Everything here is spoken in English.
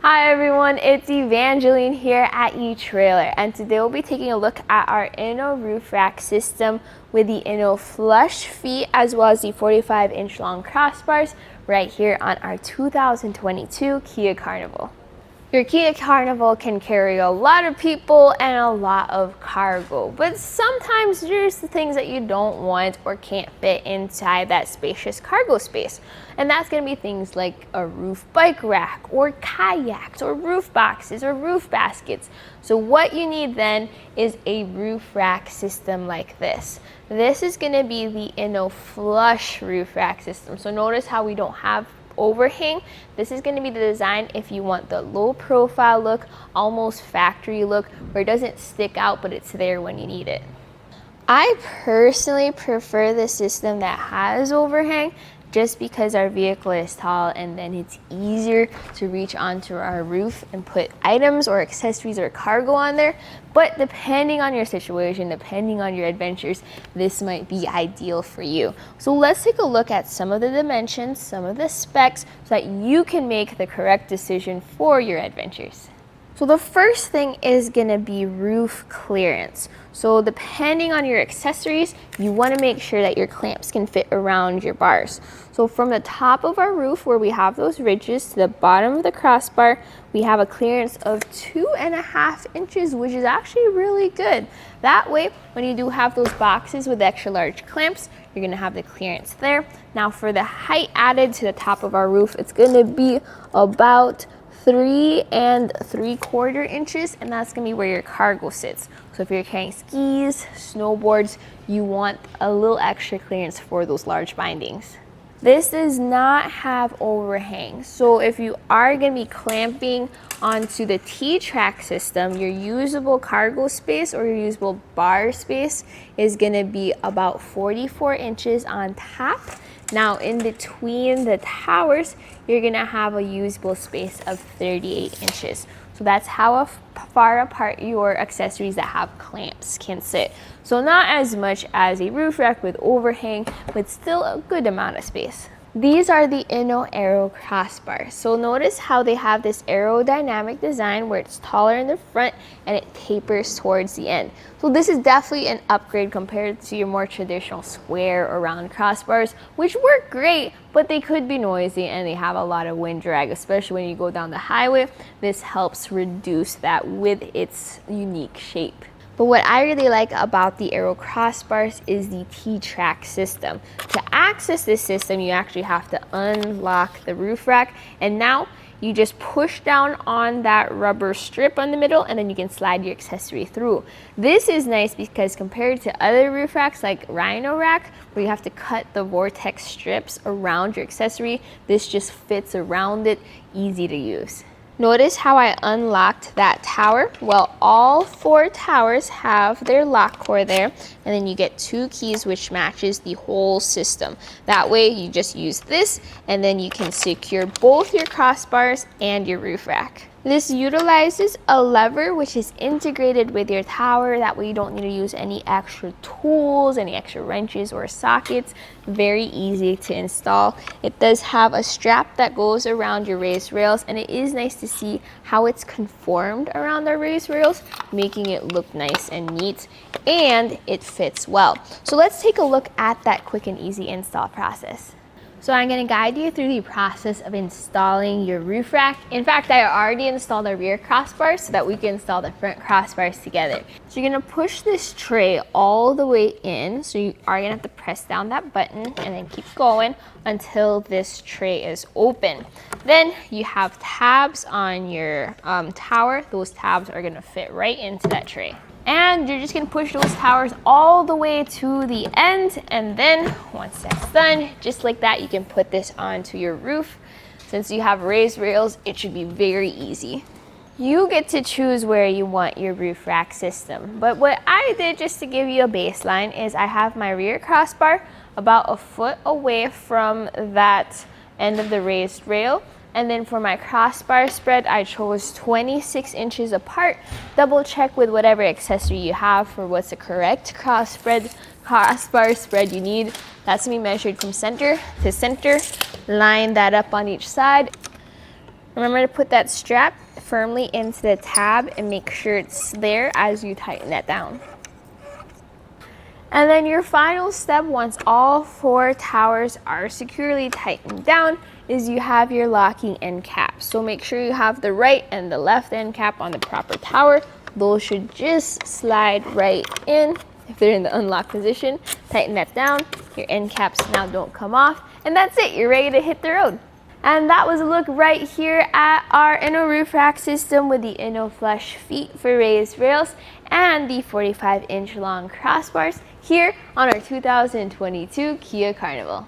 Hi everyone, it's Evangeline here at eTrailer, and today we'll be taking a look at our Inno Roof Rack system with the Inno flush feet as well as the 45-inch long crossbars right here on our 2022 Kia Carnival. Your Kia Carnival can carry a lot of people and a lot of cargo, but sometimes there's the things that you don't want or can't fit inside that spacious cargo space. And that's going to be things like a roof bike rack or kayaks or roof boxes or roof baskets. So what you need then is a roof rack system like this. This is going to be the Inno flush roof rack system. So notice how we don't have overhang. This is going to be the design if you want the low profile look, almost factory look, where it doesn't stick out but it's there when you need it. I personally prefer the system that has overhang just because our vehicle is tall and then it's easier to reach onto our roof and put items or accessories or cargo on there. But depending on your situation, depending on your adventures, this might be ideal for you. So let's take a look at some of the dimensions, some of the specs, so that you can make the correct decision for your adventures. So the first thing is gonna be roof clearance. So depending on your accessories, you wanna make sure that your clamps can fit around your bars. So from the top of our roof where we have those ridges to the bottom of the crossbar, we have a clearance of 2.5 inches, which is actually really good. That way, when you do have those boxes with extra large clamps, you're gonna have the clearance there. Now for the height added to the top of our roof, it's gonna be about 3 3/4 inches, and that's gonna be where your cargo sits. So if you're carrying skis, snowboards, you want a little extra clearance for those large bindings. This does not have overhang. So if you are gonna be clamping onto the T-track system, your usable cargo space or your usable bar space is gonna be about 44 inches on top. Now in between the towers, you're gonna have a usable space of 38 inches. So that's how far apart your accessories that have clamps can sit. So not as much as a roof rack with overhang, but still a good amount of space. These are the Inno Aero Crossbars. So notice how they have this aerodynamic design where it's taller in the front and it tapers towards the end. So this is definitely an upgrade compared to your more traditional square or round crossbars, which work great, but they could be noisy and they have a lot of wind drag, especially when you go down the highway. This helps reduce that with its unique shape. But what I really like about the Aero Crossbars is the T-track system. To access this system, you actually have to unlock the roof rack, and now you just push down on that rubber strip on the middle and then you can slide your accessory through. This is nice because compared to other roof racks like Rhino Rack, where you have to cut the vortex strips around your accessory, this just fits around it, easy to use. Notice how I unlocked that tower? Well, all 4 towers have their lock core there, and then you get 2 keys which matches the whole system. That way you just use this and then you can secure both your crossbars and your roof rack. This utilizes a lever which is integrated with your tower. That way you don't need to use any extra tools, any extra wrenches or sockets. Very easy to install. It does have a strap that goes around your raised rails, and it is nice to see how it's conformed around our raised rails, making it look nice and neat, and it fits well. So let's take a look at that quick and easy install process. So I'm going to guide you through the process of installing your roof rack. In fact, I already installed the rear crossbars so that we can install the front crossbars together. So you're going to push this tray all the way in. So you are going to have to press down that button and then keep going until this tray is open. Then you have tabs on your tower. Those tabs are going to fit right into that tray. And you're just gonna push those towers all the way to the end, and then once that's done, just like that, you can put this onto your roof. Since you have raised rails, it should be very easy. You get to choose where you want your roof rack system, but what I did just to give you a baseline is I have my rear crossbar about a foot away from that end of the raised rail. And then for my crossbar spread, I chose 26 inches apart. Double check with whatever accessory you have for what's the correct crossbar spread you need. That's gonna be measured from center to center. Line that up on each side. Remember to put that strap firmly into the tab and make sure it's there as you tighten that down. And then your final step, once all 4 towers are securely tightened down, is you have your locking end caps. So make sure you have the right and the left end cap on the proper tower. Those should just slide right in if they're in the unlocked position. Tighten that down. Your end caps now don't come off. And that's it. You're ready to hit the road. And that was a look right here at our Inno Roof Rack system with the Inno flush feet for raised rails and the 45-inch long crossbars here on our 2022 Kia Carnival.